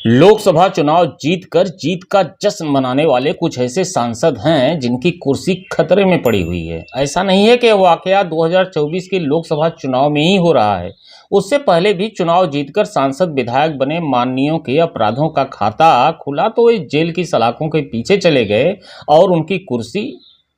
लोकसभा चुनाव जीत का जश्न मनाने वाले कुछ ऐसे सांसद हैं जिनकी कुर्सी खतरे में पड़ी हुई है। ऐसा नहीं है कि वाकया 2024 के लोकसभा चुनाव में ही हो रहा है। उससे पहले भी चुनाव जीतकर सांसद विधायक बने माननीयों के अपराधों का खाता खुला तो वे जेल की सलाखों के पीछे चले गए और उनकी कुर्सी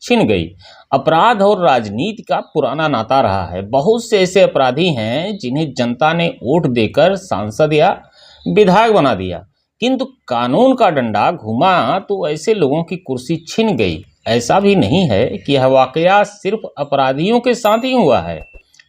छिन गई। अपराध और राजनीति का पुराना नाता रहा है। बहुत से ऐसे अपराधी हैं जिन्हें जनता ने वोट देकर सांसद या विधायक बना दिया, किंतु कानून का डंडा घुमा तो ऐसे लोगों की कुर्सी छिन गई। ऐसा भी नहीं है कि यह वाकया सिर्फ अपराधियों के साथ ही हुआ है,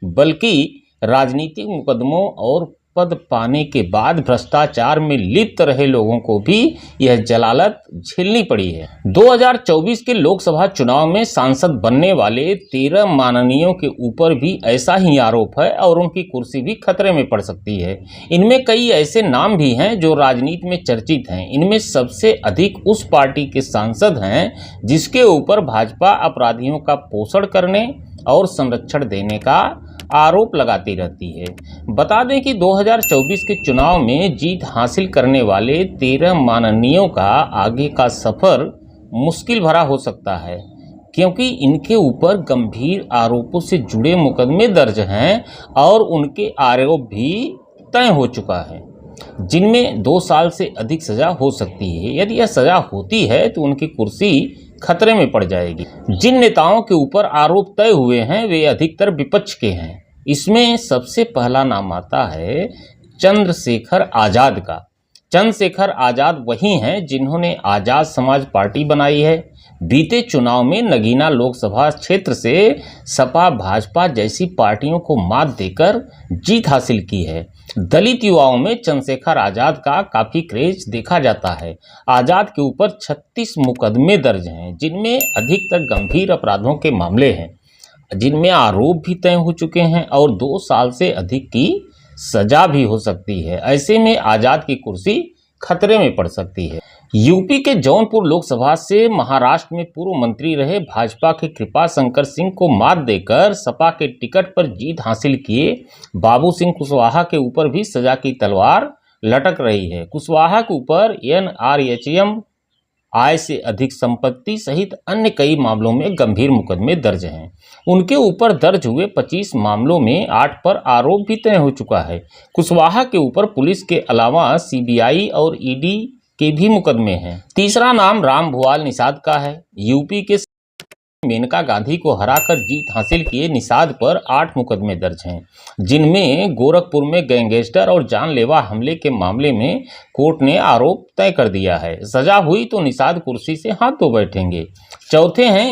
बल्कि राजनीतिक मुकदमों और पद पाने के बाद भ्रष्टाचार में लिप्त रहे लोगों को भी यह जलालत झेलनी पड़ी है। 2024 के लोकसभा चुनाव में सांसद बनने वाले 13 माननीयों के ऊपर भी ऐसा ही आरोप है और उनकी कुर्सी भी खतरे में पड़ सकती है। इनमें कई ऐसे नाम भी हैं जो राजनीति में चर्चित हैं। इनमें सबसे अधिक उस पार्टी के सांसद हैं जिसके ऊपर भाजपा अपराधियों का पोषण करने और संरक्षण देने का आरोप लगाती रहती है। बता दें कि 2024 के चुनाव में जीत हासिल करने वाले 13 माननीयों का आगे का सफर मुश्किल भरा हो सकता है, क्योंकि इनके ऊपर गंभीर आरोपों से जुड़े मुकदमे दर्ज हैं और उनके आरोप भी तय हो चुका है, जिनमें 2 साल से अधिक सजा हो सकती है। यदि यह सजा होती है तो उनकी कुर्सी खतरे में पड़ जाएगी। जिन नेताओं के ऊपर आरोप तय हुए हैं वे अधिकतर विपक्ष के हैं। इसमें सबसे पहला नाम आता है चंद्रशेखर आजाद का। चंद्रशेखर आजाद वही हैं जिन्होंने आजाद समाज पार्टी बनाई है। बीते चुनाव में नगीना लोकसभा क्षेत्र से सपा भाजपा जैसी पार्टियों को मात देकर जीत हासिल की है। दलित युवाओं में चंद्रशेखर आजाद का काफ़ी क्रेज देखा जाता है। आजाद के ऊपर 36 मुकदमे दर्ज हैं, जिनमें अधिकतर गंभीर अपराधों के मामले हैं, जिनमें आरोप भी तय हो चुके हैं और 2 साल से अधिक की सजा भी हो सकती है। ऐसे में आजाद की कुर्सी खतरे में पड़ सकती है। यूपी के जौनपुर लोकसभा से महाराष्ट्र में पूर्व मंत्री रहे भाजपा के कृपा शंकर सिंह को मात देकर सपा के टिकट पर जीत हासिल किए बाबू सिंह कुशवाहा के ऊपर भी सजा की तलवार लटक रही है। कुशवाहा के ऊपर NRHM, आय से अधिक संपत्ति सहित अन्य कई मामलों में गंभीर मुकदमे दर्ज हैं। उनके ऊपर दर्ज हुए 25 मामलों में 8 पर आरोप भी तय हो चुका है। कुशवाहा के ऊपर पुलिस के अलावा CBI और ED के भी मुकदमे हैं। तीसरा नाम रामभुआल निषाद का है। यूपी के मेनका गांधी को हराकर जीत हासिल किए निषाद पर 8 मुकदमे दर्ज हैं, जिनमें गोरखपुर में गैंगस्टर और जानलेवा हमले के मामले में कोर्ट ने आरोप तय कर दिया है। सजा हुई तो निषाद कुर्सी से हाथ धो बैठेंगे। चौथे हैं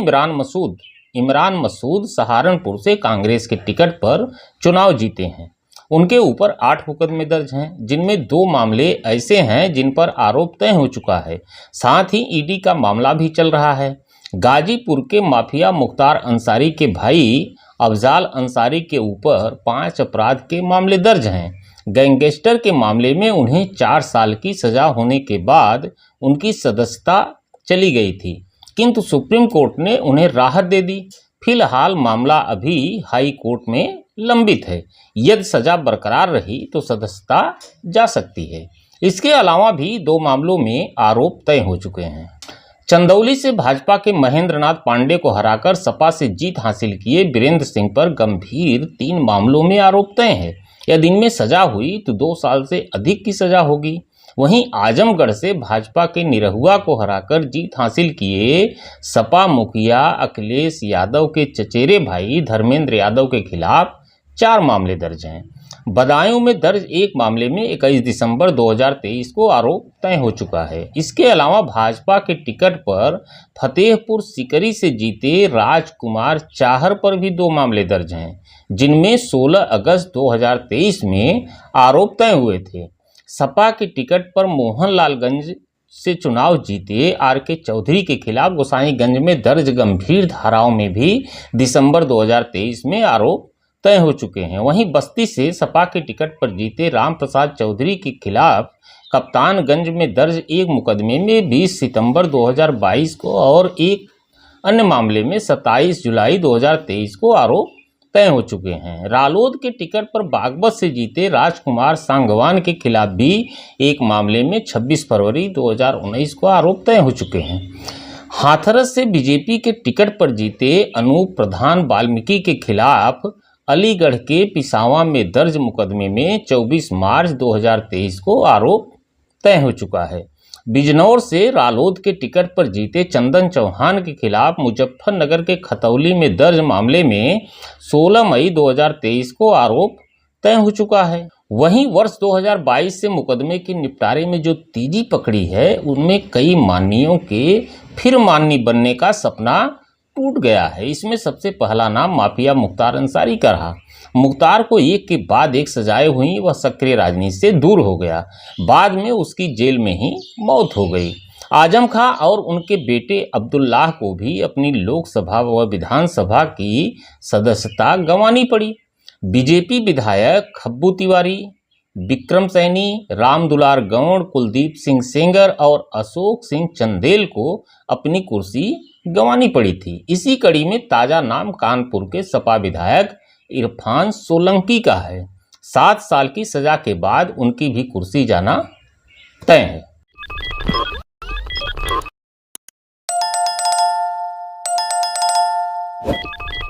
इमरान मसूद सहारनपुर से कांग्रेस के टिकट पर चुनाव जीते हैं। उनके ऊपर 8 मुकदमे दर्ज हैं, जिनमें 2 मामले ऐसे हैं जिन पर आरोप तय हो चुका है। साथ ही ED का मामला भी चल रहा है। गाजीपुर के माफिया मुख्तार अंसारी के भाई अफजाल अंसारी के ऊपर 5 अपराध के मामले दर्ज हैं। गैंगस्टर के मामले में उन्हें 4 साल की सजा होने के बाद उनकी सदस्यता चली गई थी, किंतु सुप्रीम कोर्ट ने उन्हें राहत दे दी। फिलहाल मामला अभी हाई कोर्ट में लंबित है। यदि सजा बरकरार रही तो सदस्यता जा सकती है। इसके अलावा भी 2 मामलों में आरोप तय हो चुके हैं। चंदौली से भाजपा के महेंद्रनाथ पांडे को हराकर सपा से जीत हासिल किए वीरेंद्र सिंह पर गंभीर 3 मामलों में आरोप तय है। यदि इनमें सजा हुई तो 2 साल से अधिक की सजा होगी। वहीं आजमगढ़ से भाजपा के निरहुआ को हराकर जीत हासिल किए सपा मुखिया अखिलेश यादव के चचेरे भाई धर्मेंद्र यादव के खिलाफ 4 मामले दर्ज हैं। बदायूं में दर्ज एक मामले में 21 दिसंबर 2023 को आरोप तय हो चुका है। इसके अलावा भाजपा के टिकट पर फतेहपुर सीकरी से जीते राजकुमार चाहर पर भी 2 मामले दर्ज हैं, जिनमें 16 अगस्त 2023 में आरोप तय हुए थे। सपा के टिकट पर मोहनलालगंज से चुनाव जीते RK चौधरी के खिलाफ गोसाईगंज में दर्ज गंभीर धाराओं में भी दिसंबर 2023 में आरोप तय हो चुके हैं। वहीं बस्ती से सपा के टिकट पर जीते रामप्रसाद चौधरी के खिलाफ कप्तानगंज में दर्ज एक मुकदमे में 20 सितंबर 2022 को और एक अन्य मामले में 27 जुलाई 2023 को आरोप तय हो चुके हैं। रालोद के टिकट पर बागपत से जीते राजकुमार सांगवान के खिलाफ भी एक मामले में 26 फरवरी 2019 को आरोप तय हो चुके हैं। हाथरस से बीजेपी के टिकट पर जीते अनूप प्रधान वाल्मीकि के खिलाफ अलीगढ़ के पिसावा में दर्ज मुकदमे में 24 मार्च 2023 को आरोप तय हो चुका है। बिजनौर से रालोद के टिकट पर जीते चंदन चौहान के खिलाफ मुजफ्फरनगर के खतौली में दर्ज मामले में 16 मई 2023 को आरोप तय हो चुका है। वहीं वर्ष 2022 से मुकदमे के निपटारे में जो तेजी पकड़ी है, उनमें कई माननीयों के फिर माननीय बनने का सपना टूट गया है। इसमें सबसे पहला नाम माफिया मुख्तार अंसारी का रहा। मुख्तार को एक के बाद एक सजाएं हुई, वह सक्रिय राजनीति से दूर हो गया। बाद में उसकी जेल में ही मौत हो गई। आजम खां और उनके बेटे अब्दुल्लाह को भी अपनी लोकसभा व विधानसभा की सदस्यता गंवानी पड़ी। बीजेपी विधायक खब्बू तिवारी, विक्रम सैनी, रामदुलार गौड़, कुलदीप सिंह सेंगर और अशोक सिंह चंदेल को अपनी कुर्सी गंवानी पड़ी थी। इसी कड़ी में ताजा नाम कानपुर के सपा विधायक इरफान सोलंकी का है। 7 साल की सजा के बाद उनकी भी कुर्सी जाना तय है।